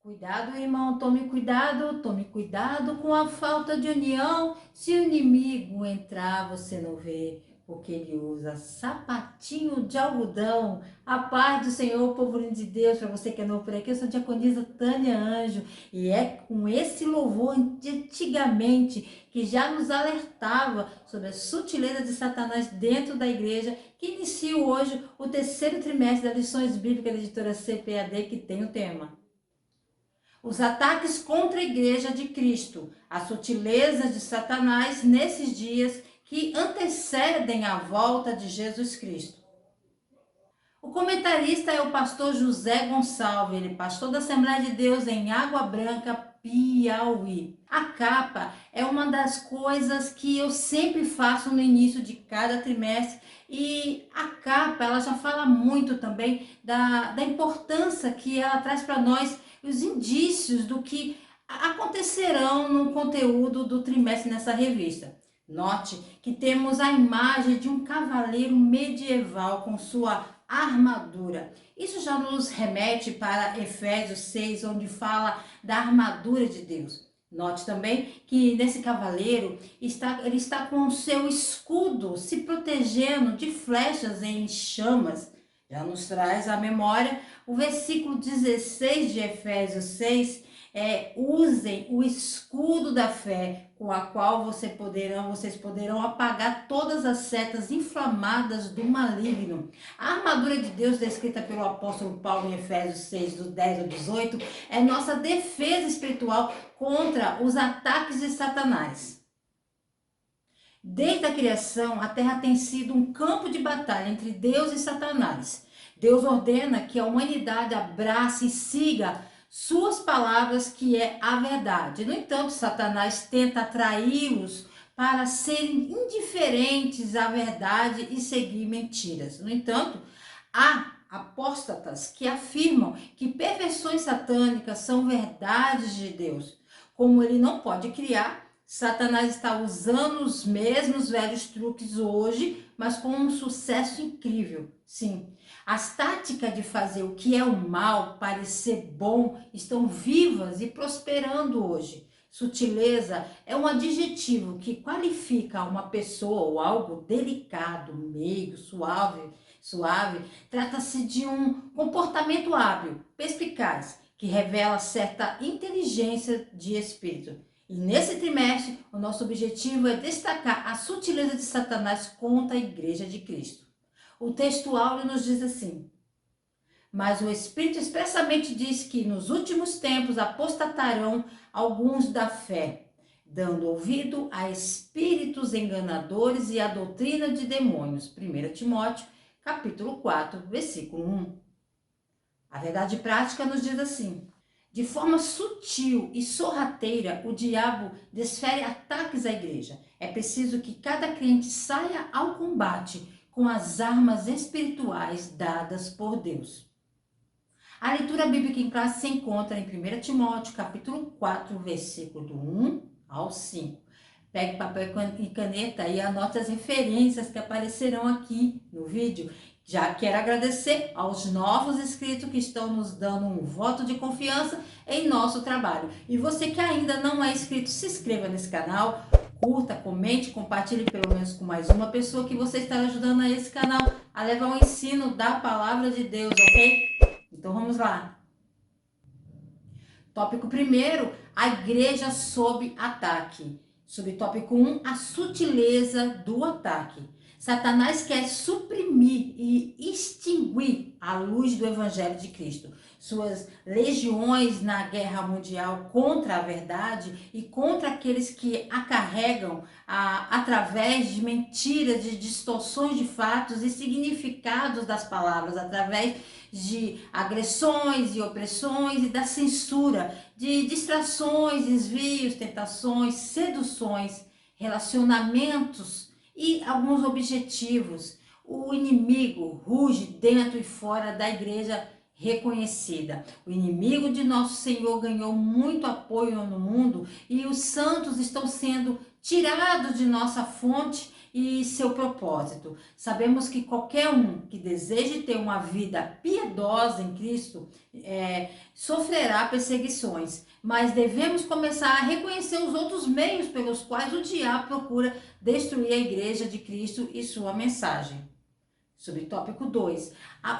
Cuidado, irmão, tome cuidado com a falta de união. Se o inimigo entrar, você não vê, porque ele usa sapatinho de algodão. A paz do Senhor, povo lindo de Deus, para você que é novo por aqui, eu sou a diaconisa Tânia Anjo, e é com esse louvor de antigamente que já nos alertava sobre a sutileza de Satanás dentro da igreja, que inicio hoje o terceiro trimestre das lições bíblicas da editora CPAD, que tem o tema os ataques contra a Igreja de Cristo, as sutilezas de Satanás nesses dias que antecedem a volta de Jesus Cristo. O comentarista é o pastor José Gonçalves, ele é pastor da Assembleia de Deus em Água Branca, Piauí. A capa é uma das coisas que eu sempre faço no início de cada trimestre, e a capa ela já fala muito também da importância que ela traz para nós, os indícios do que acontecerão no conteúdo do trimestre nessa revista. Note que temos a imagem de um cavaleiro medieval com sua armadura. Isso já nos remete para Efésios 6, onde fala da armadura de Deus. Note também que nesse cavaleiro ele está com o seu escudo se protegendo de flechas em chamas. Já nos traz à memória o versículo 16 de Efésios 6, usem o escudo da fé, com a qual vocês poderão apagar todas as setas inflamadas do maligno. A armadura de Deus, descrita pelo apóstolo Paulo em Efésios 6, do 10 ao 18, é nossa defesa espiritual contra os ataques de Satanás. Desde a criação, a terra tem sido um campo de batalha entre Deus e Satanás. Deus ordena que a humanidade abrace e siga suas palavras, que é a verdade. No entanto, Satanás tenta atraí-los para serem indiferentes à verdade e seguir mentiras. No entanto, há apóstatas que afirmam que perversões satânicas são verdades de Deus. Como ele não pode criar, Satanás está usando os mesmos velhos truques hoje, mas com um sucesso incrível. Sim, as táticas de fazer o que é o mal parecer bom estão vivas e prosperando hoje. Sutileza é um adjetivo que qualifica uma pessoa ou algo delicado, meigo, suave. Trata-se de um comportamento hábil, perspicaz, que revela certa inteligência de espírito. E nesse trimestre, o nosso objetivo é destacar a sutileza de Satanás contra a Igreja de Cristo. O texto áureo nos diz assim: mas o Espírito expressamente diz que nos últimos tempos apostatarão alguns da fé, dando ouvido a espíritos enganadores e a doutrina de demônios. 1 Timóteo, capítulo 4, versículo 1. A verdade prática nos diz assim: de forma sutil e sorrateira, o diabo desfere ataques à igreja. É preciso que cada crente saia ao combate com as armas espirituais dadas por Deus. A leitura bíblica em classe se encontra em 1 Timóteo, capítulo 4, versículo do 1 ao 5. Pegue papel e caneta e anote as referências que aparecerão aqui no vídeo. Já quero agradecer aos novos inscritos que estão nos dando um voto de confiança em nosso trabalho. E você que ainda não é inscrito, se inscreva nesse canal, curta, comente, compartilhe pelo menos com mais uma pessoa que você está ajudando a esse canal a levar o ensino da palavra de Deus, ok? Então vamos lá. Tópico 1, a igreja sob ataque. Subtópico 1, a sutileza do ataque. Satanás quer suprimir e extinguir a luz do Evangelho de Cristo. Suas legiões na guerra mundial contra a verdade e contra aqueles que a carregam através de mentiras, de distorções de fatos e significados das palavras, através de agressões e opressões e da censura, de distrações, desvios, tentações, seduções, relacionamentos e alguns objetivos. O inimigo ruge dentro e fora da igreja reconhecida. O inimigo de nosso Senhor ganhou muito apoio no mundo e os santos estão sendo tirados de nossa fonte e seu propósito. Sabemos que qualquer um que deseje ter uma vida piedosa em Cristo sofrerá perseguições, mas devemos começar a reconhecer os outros meios pelos quais o diabo procura destruir a igreja de Cristo e sua mensagem. Subtópico 2.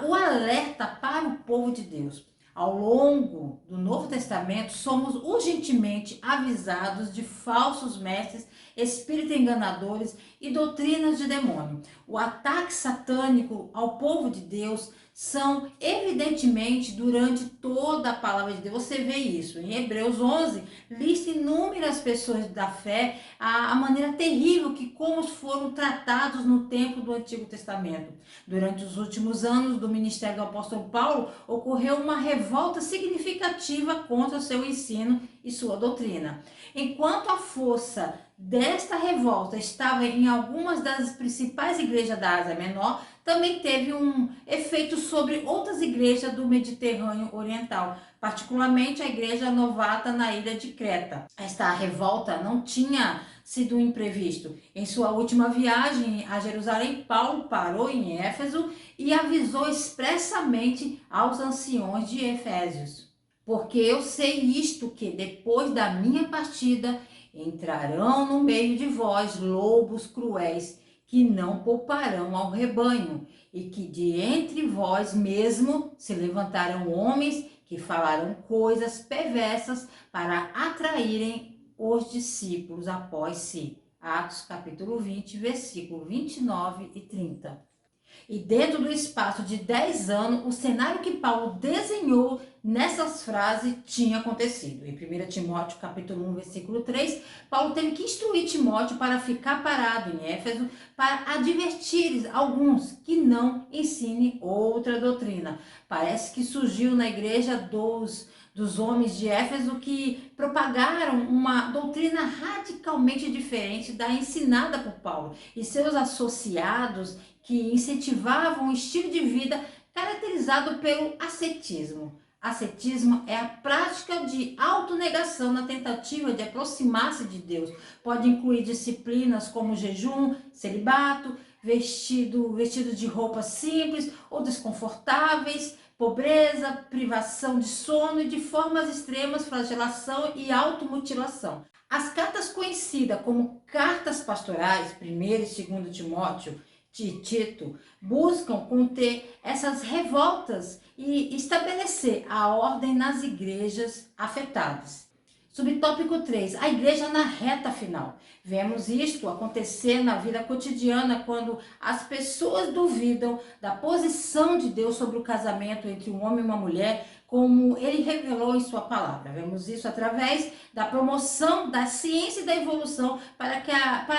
O alerta para o povo de Deus. Ao longo do Novo Testamento, somos urgentemente avisados de falsos mestres, espíritos enganadores e doutrinas de demônio. O ataque satânico ao povo de Deus são evidentemente durante toda a palavra de Deus. Você vê isso em Hebreus 11, lista inúmeras pessoas da fé, a maneira terrível que como foram tratados no tempo do Antigo Testamento. Durante os últimos anos do ministério do apóstolo Paulo, ocorreu uma revolta significativa contra o seu ensino e sua doutrina. Enquanto a força desta revolta estava em algumas das principais igrejas da Ásia Menor, também teve um efeito sobre outras igrejas do Mediterrâneo Oriental, particularmente a igreja novata na ilha de Creta. Esta revolta não tinha sido um imprevisto. Em sua última viagem a Jerusalém, Paulo parou em Éfeso e avisou expressamente aos anciões de Efésios: porque eu sei isto, que depois da minha partida entrarão no meio de vós lobos cruéis, que não pouparão ao rebanho, e que de entre vós mesmo se levantarão homens que falarão coisas perversas para atraírem os discípulos após si. Atos capítulo 20, versículo 29 e 30. E dentro do espaço de 10 anos, o cenário que Paulo desenhou nessas frases tinha acontecido. Em 1 Timóteo capítulo 1, versículo 3, Paulo teve que instruir Timóteo para ficar parado em Éfeso, para advertir alguns que não ensinem outra doutrina. Parece que surgiu na igreja dos homens de Éfeso que propagaram uma doutrina radicalmente diferente da ensinada por Paulo, e seus associados que incentivavam um estilo de vida caracterizado pelo ascetismo. Ascetismo é a prática de autonegação na tentativa de aproximar-se de Deus. Pode incluir disciplinas como jejum, celibato, vestido de roupas simples ou desconfortáveis, pobreza, privação de sono e, de formas extremas, flagelação e automutilação. As cartas conhecidas como cartas pastorais, 1ª e 2ª Timóteo, de Tito, buscam conter essas revoltas e estabelecer a ordem nas igrejas afetadas. Subtópico 3. A igreja na reta final. Vemos isto acontecer na vida cotidiana quando as pessoas duvidam da posição de Deus sobre o casamento entre um homem e uma mulher, como ele revelou em sua palavra. Vemos isso através da promoção da ciência e da evolução para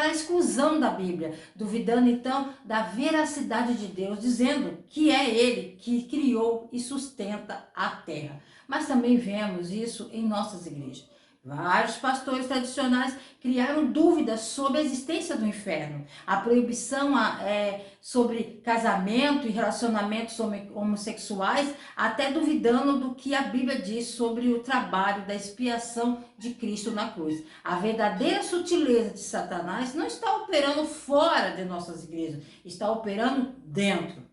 a exclusão da Bíblia, duvidando então da veracidade de Deus, dizendo que é ele que criou e sustenta a terra. Mas também vemos isso em nossas igrejas. Vários pastores tradicionais criaram dúvidas sobre a existência do inferno, a proibição sobre casamento e relacionamentos homossexuais, até duvidando do que a Bíblia diz sobre o trabalho da expiação de Cristo na cruz. A verdadeira sutileza de Satanás não está operando fora de nossas igrejas, está operando dentro.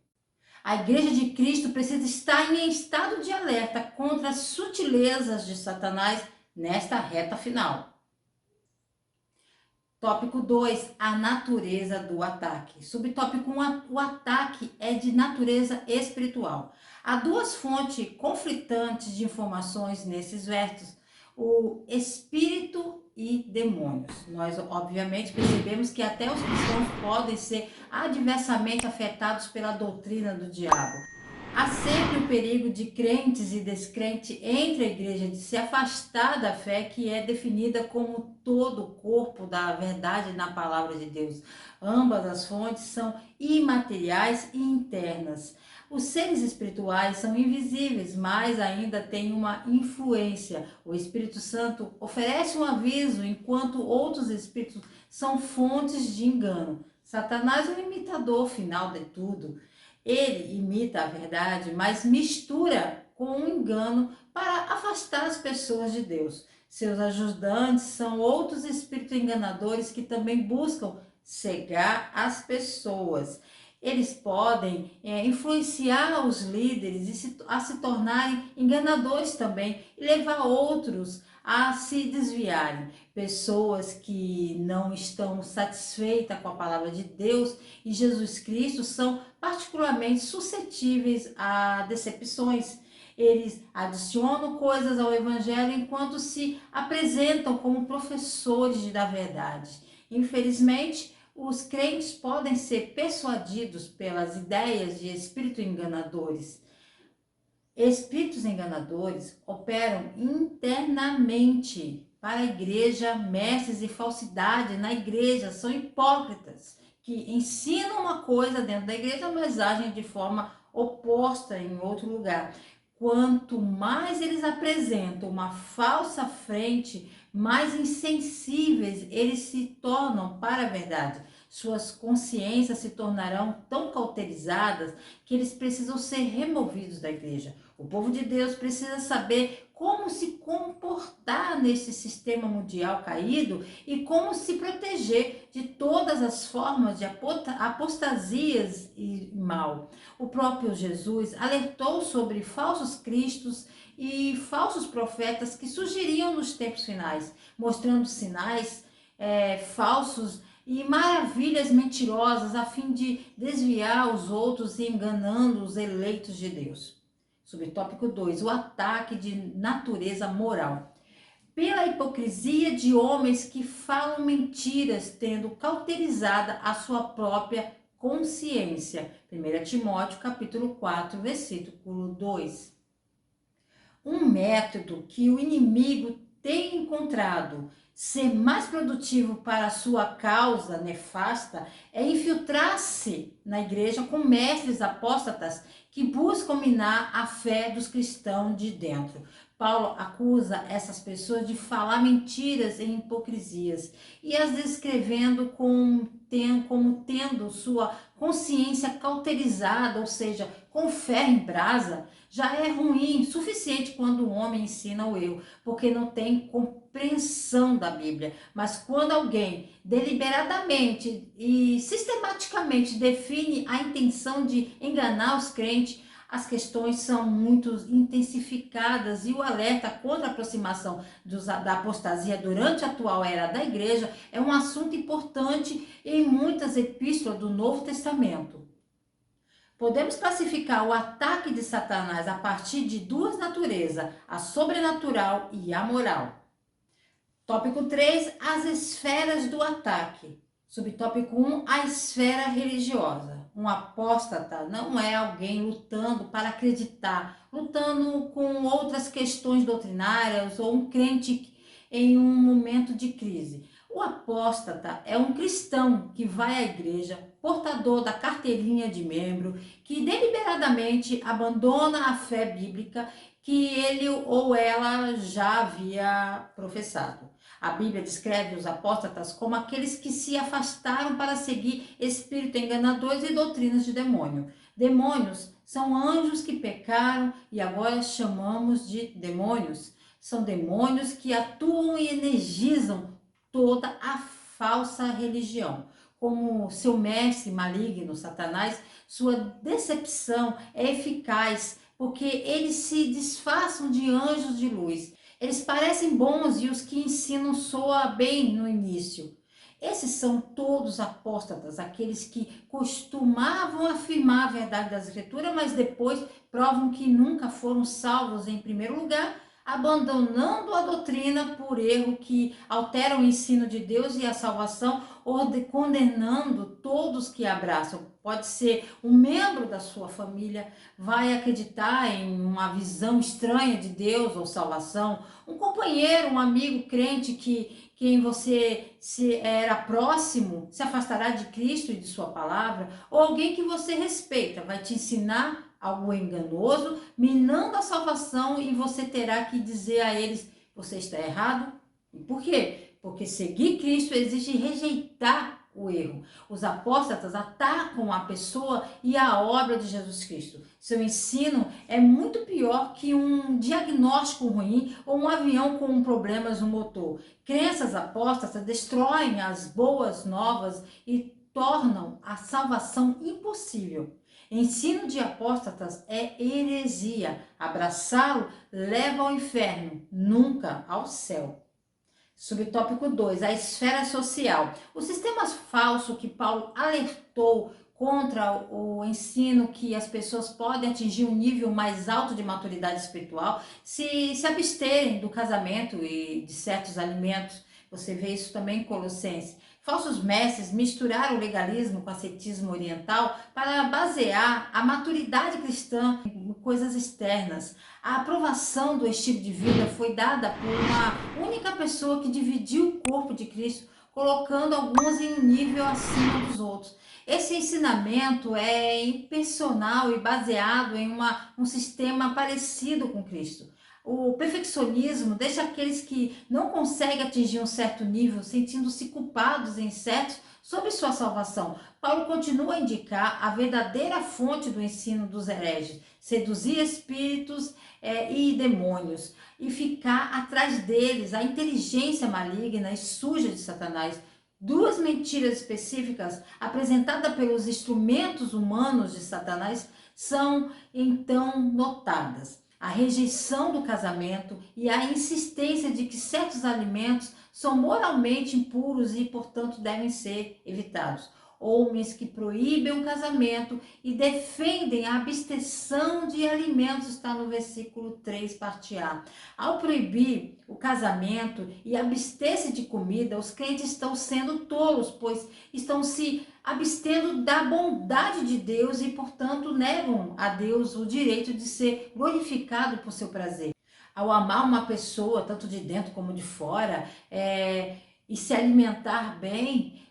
A igreja de Cristo precisa estar em estado de alerta contra as sutilezas de Satanás nesta reta final. Tópico 2, a natureza do ataque. Subtópico 1, o ataque é de natureza espiritual. Há duas fontes conflitantes de informações nesses versos: o espírito e demônios. Nós, obviamente, percebemos que até os cristãos podem ser adversamente afetados pela doutrina do diabo. Há sempre o perigo de crentes e descrentes entre a igreja de se afastar da fé, que é definida como todo o corpo da verdade na palavra de Deus. Ambas as fontes são imateriais e internas. Os seres espirituais são invisíveis, mas ainda têm uma influência. O Espírito Santo oferece um aviso, enquanto outros espíritos são fontes de engano. Satanás é o imitador final de tudo. Ele imita a verdade, mas mistura com um engano para afastar as pessoas de Deus. Seus ajudantes são outros espíritos enganadores que também buscam cegar as pessoas. Eles podem influenciar os líderes a se tornarem enganadores também e levar outros a se desviarem. Pessoas que não estão satisfeitas com a palavra de Deus e Jesus Cristo são particularmente suscetíveis a decepções. Eles adicionam coisas ao evangelho enquanto se apresentam como professores da verdade. Infelizmente, os crentes podem ser persuadidos pelas ideias de espíritos enganadores. Espíritos enganadores operam internamente para a igreja, mestres de falsidade na igreja, são hipócritas, que ensinam uma coisa dentro da igreja, mas agem de forma oposta em outro lugar. Quanto mais eles apresentam uma falsa frente, mais insensíveis eles se tornam para a verdade. Suas consciências se tornarão tão cauterizadas que eles precisam ser removidos da igreja. O povo de Deus precisa saber como se comportar nesse sistema mundial caído e como se proteger de todas as formas de apostasias e mal. O próprio Jesus alertou sobre falsos cristos e falsos profetas que surgiriam nos tempos finais, mostrando sinais falsos e maravilhas mentirosas a fim de desviar os outros e enganando os eleitos de Deus. Subtópico 2, o ataque de natureza moral. Pela hipocrisia de homens que falam mentiras, tendo cauterizada a sua própria consciência. 1 Timóteo, capítulo 4, versículo 2. Um método que o inimigo tem encontrado ser mais produtivo para a sua causa nefasta é infiltrar-se na igreja com mestres apóstatas que buscam minar a fé dos cristãos de dentro. Paulo acusa essas pessoas de falar mentiras e hipocrisias e as descrevendo como tendo sua consciência cauterizada, ou seja, com ferro em brasa. Já é ruim, suficiente quando o homem ensina o erro, porque não tem compreensão da Bíblia. Mas quando alguém deliberadamente e sistematicamente define a intenção de enganar os crentes, as questões são muito intensificadas e o alerta contra a aproximação da apostasia durante a atual era da igreja é um assunto importante em muitas epístolas do Novo Testamento. Podemos classificar o ataque de Satanás a partir de duas naturezas, a sobrenatural e a moral. Tópico 3, as esferas do ataque. Subtópico 1, a esfera religiosa. Um apóstata não é alguém lutando para acreditar, lutando com outras questões doutrinárias ou um crente em um momento de crise. O apóstata é um cristão que vai à igreja, portador da carteirinha de membro, que deliberadamente abandona a fé bíblica que ele ou ela já havia professado. A Bíblia descreve os apóstatas como aqueles que se afastaram para seguir espíritos enganadores e doutrinas de demônio. Demônios são anjos que pecaram e agora chamamos de demônios. São demônios que atuam e energizam toda a falsa religião. Como seu mestre maligno, Satanás, sua decepção é eficaz porque eles se disfarçam de anjos de luz. Eles parecem bons e os que ensinam soa bem no início. Esses são todos apóstatas, aqueles que costumavam afirmar a verdade das Escrituras, mas depois provam que nunca foram salvos em primeiro lugar, abandonando a doutrina por erro que altera o ensino de Deus e a salvação, ou condenando todos que abraçam. Pode ser um membro da sua família, vai acreditar em uma visão estranha de Deus ou salvação, um companheiro, um amigo crente que quem você se era próximo se afastará de Cristo e de sua palavra, ou alguém que você respeita vai te ensinar algo enganoso, minando a salvação, e você terá que dizer a eles: você está errado. E por quê? Porque seguir Cristo exige rejeitar o erro. Os apóstatas atacam a pessoa e a obra de Jesus Cristo. Seu ensino é muito pior que um diagnóstico ruim ou um avião com problemas no motor. Crenças apóstatas destroem as boas novas e tornam a salvação impossível. Ensino de apóstatas é heresia. Abraçá-lo leva ao inferno, nunca ao céu. Subtópico 2, a esfera social. O sistema falso que Paulo alertou contra o ensino que as pessoas podem atingir um nível mais alto de maturidade espiritual se absterem do casamento e de certos alimentos. Você vê isso também em Colossenses. Falsos mestres misturaram o legalismo com o ascetismo oriental para basear a maturidade cristã em coisas externas. A aprovação do estilo de vida foi dada por uma única pessoa que dividiu o corpo de Cristo, colocando alguns em um nível acima dos outros. Esse ensinamento é impersonal e baseado em um sistema parecido com Cristo. O perfeccionismo deixa aqueles que não conseguem atingir um certo nível sentindo-se culpados e incertos sobre sua salvação. Paulo continua a indicar a verdadeira fonte do ensino dos hereges: seduzir espíritos e demônios e ficar atrás deles, a inteligência maligna e suja de Satanás. Duas mentiras específicas apresentadas pelos instrumentos humanos de Satanás são então notadas: a rejeição do casamento e a insistência de que certos alimentos são moralmente impuros e, portanto, devem ser evitados. Homens que proíbem o casamento e defendem a abstenção de alimentos, está no versículo 3, parte A. Ao proibir o casamento e abster-se de comida, os crentes estão sendo tolos, pois estão se abstendo da bondade de Deus e, portanto, negam a Deus o direito de ser glorificado por seu prazer. Ao amar uma pessoa, tanto de dentro como de fora, e se alimentar bem,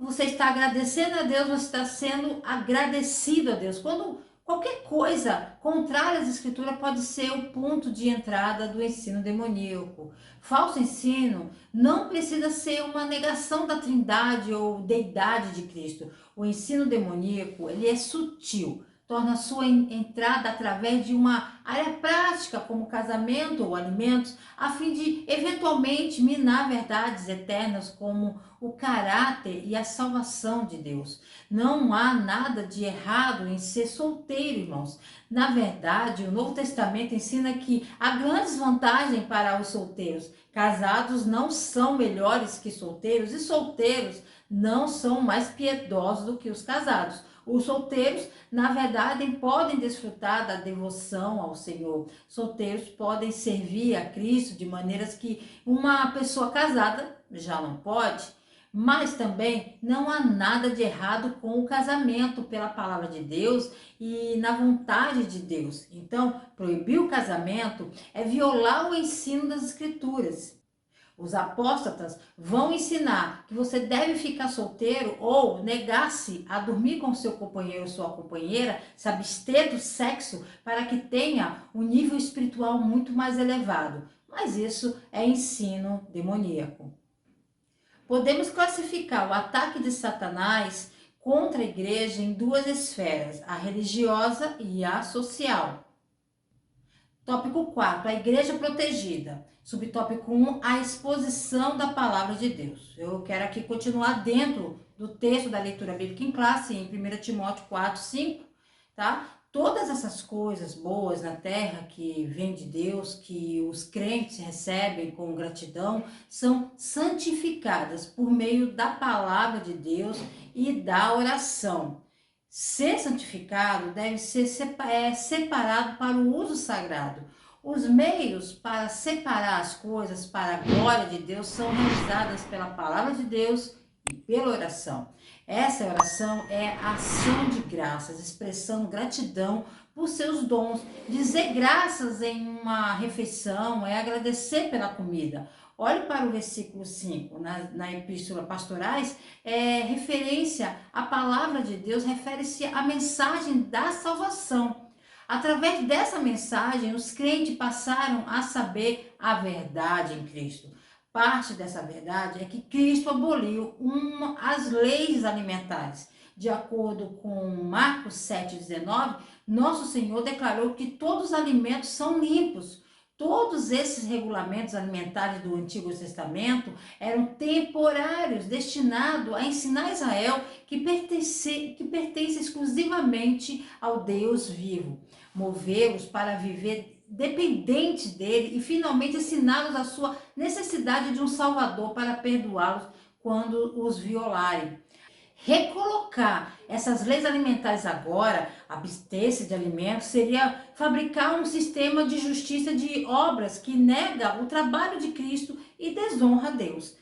você está agradecendo a Deus, você está sendo agradecido a Deus. Quando qualquer coisa contrária às escrituras pode ser o ponto de entrada do ensino demoníaco. Falso ensino não precisa ser uma negação da trindade ou deidade de Cristo. O ensino demoníaco, ele é sutil, torna sua entrada através de uma área prática, como casamento ou alimentos, a fim de eventualmente minar verdades eternas como o caráter e a salvação de Deus. Não há nada de errado em ser solteiro, irmãos. Na verdade, o Novo Testamento ensina que há grandes vantagens para os solteiros. Casados não são melhores que solteiros e solteiros não são mais piedosos do que os casados. Os solteiros, na verdade, podem desfrutar da devoção ao Senhor. Solteiros podem servir a Cristo de maneiras que uma pessoa casada já não pode. Mas também não há nada de errado com o casamento pela palavra de Deus e na vontade de Deus. Então, proibir o casamento é violar o ensino das Escrituras. Os apóstatas vão ensinar que você deve ficar solteiro ou negar-se a dormir com seu companheiro ou sua companheira, se abster do sexo para que tenha um nível espiritual muito mais elevado. Mas isso é ensino demoníaco. Podemos classificar o ataque de Satanás contra a igreja em duas esferas: a religiosa e a social. Tópico 4, a igreja protegida. Subtópico 1, a exposição da palavra de Deus. Eu quero aqui continuar dentro do texto da leitura bíblica em classe, em 1 Timóteo 4, 5, tá? Todas essas coisas boas na terra que vêm de Deus, que os crentes recebem com gratidão, são santificadas por meio da palavra de Deus e da oração. Ser santificado deve ser separado para o uso sagrado. Os meios para separar as coisas para a glória de Deus são realizadas pela palavra de Deus e pela oração. Essa oração é ação de graças, expressando gratidão por seus dons. Dizer graças em uma refeição é agradecer pela comida. Olhe para o versículo 5, na Epístola Pastorais, referência à palavra de Deus, refere-se à mensagem da salvação. Através dessa mensagem, os crentes passaram a saber a verdade em Cristo. parte dessa verdade é que Cristo aboliu as leis alimentares. De acordo com Marcos 7,19, nosso Senhor declarou que todos os alimentos são limpos. Todos esses regulamentos alimentares do Antigo Testamento eram temporários, destinados a ensinar Israel que pertence exclusivamente ao Deus vivo, movê-los para viver dependente dele e finalmente ensiná-los a sua necessidade de um Salvador para perdoá-los quando os violarem. Recolocar essas leis alimentares agora, abster-se de alimentos, seria fabricar um sistema de justiça de obras que nega o trabalho de Cristo e desonra a Deus.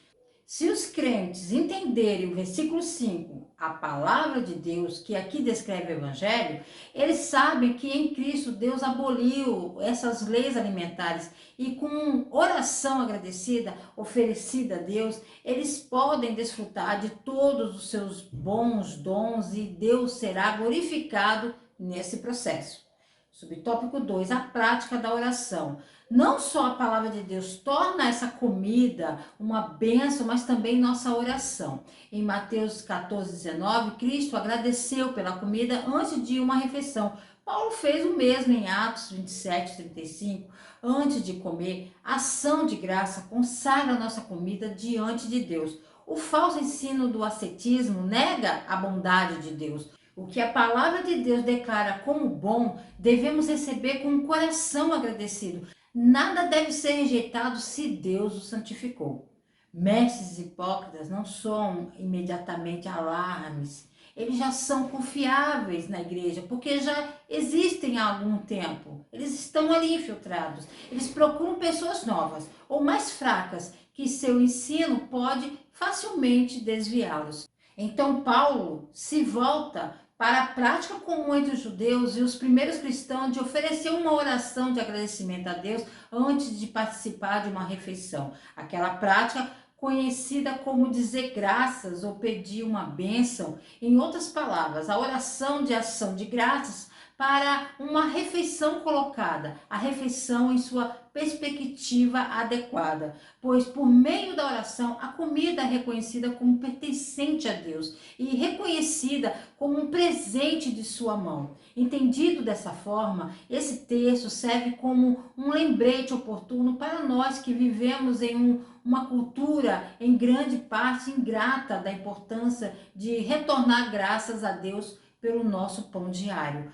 Se os crentes entenderem o versículo 5, a palavra de Deus, que aqui descreve o Evangelho, eles sabem que em Cristo Deus aboliu essas leis alimentares e com oração agradecida, oferecida a Deus, eles podem desfrutar de todos os seus bons dons e Deus será glorificado nesse processo. Subtópico 2, a prática da oração. Não só a palavra de Deus torna essa comida uma bênção, mas também nossa oração. Em Mateus 14,19, Cristo agradeceu pela comida antes de uma refeição. Paulo fez o mesmo em Atos 27:35. Antes de comer, ação de graça consagra a nossa comida diante de Deus. O falso ensino do ascetismo nega a bondade de Deus. O que a palavra de Deus declara como bom, devemos receber com um coração agradecido. Nada deve ser rejeitado se Deus o santificou. Mestres hipócritas não são imediatamente alarmes. Eles já são confiáveis na igreja, porque já existem há algum tempo. Eles estão ali infiltrados. Eles procuram pessoas novas ou mais fracas, que seu ensino pode facilmente desviá-los. Então Paulo se volta para a prática comum entre os judeus e os primeiros cristãos de oferecer uma oração de agradecimento a Deus antes de participar de uma refeição. Aquela prática conhecida como dizer graças ou pedir uma bênção. Em outras palavras, a oração de ação de graças para uma refeição colocada, a refeição em sua perspectiva adequada, pois por meio da oração a comida é reconhecida como pertencente a Deus e reconhecida como um presente de sua mão. Entendido dessa forma, esse texto serve como um lembrete oportuno para nós que vivemos em uma cultura em grande parte ingrata da importância de retornar graças a Deus pelo nosso pão diário.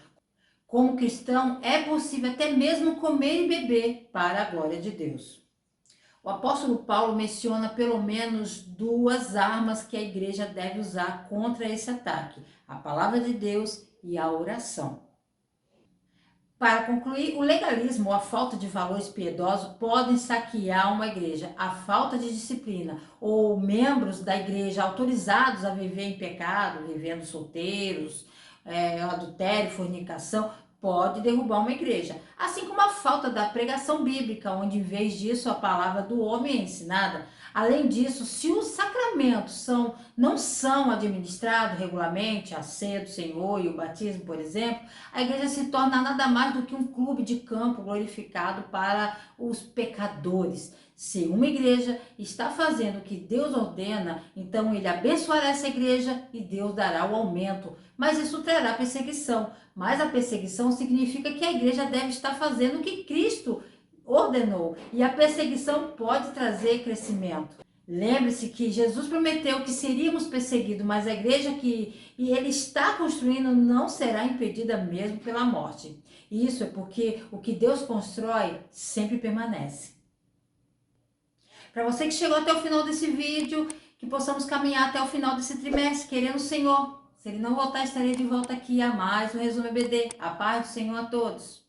Como cristão, é possível até mesmo comer e beber para a glória de Deus. O apóstolo Paulo menciona pelo menos duas armas que a igreja deve usar contra esse ataque: a palavra de Deus e a oração. Para concluir, o legalismo ou a falta de valores piedosos podem saquear uma igreja. A falta de disciplina ou membros da igreja autorizados a viver em pecado, vivendo solteiros, adultério, fornicação, pode derrubar uma igreja. Assim como a falta da pregação bíblica, onde em vez disso a palavra do homem é ensinada. Além disso, se os sacramentos não são administrados regularmente, a ceia do Senhor e o batismo, por exemplo, a igreja se torna nada mais do que um clube de campo glorificado para os pecadores. Se uma igreja está fazendo o que Deus ordena, então ele abençoará essa igreja e Deus dará o aumento. Mas isso trará perseguição. Mas a perseguição significa que a igreja deve estar fazendo o que Cristo ordenou. E a perseguição pode trazer crescimento. Lembre-se que Jesus prometeu que seríamos perseguidos, mas a igreja que ele está construindo não será impedida mesmo pela morte. Isso é porque o que Deus constrói sempre permanece. Para você que chegou até o final desse vídeo, que possamos caminhar até o final desse trimestre, querendo o Senhor. Se ele não voltar, estarei de volta aqui a mais um Resumo EBD. A paz do Senhor a todos.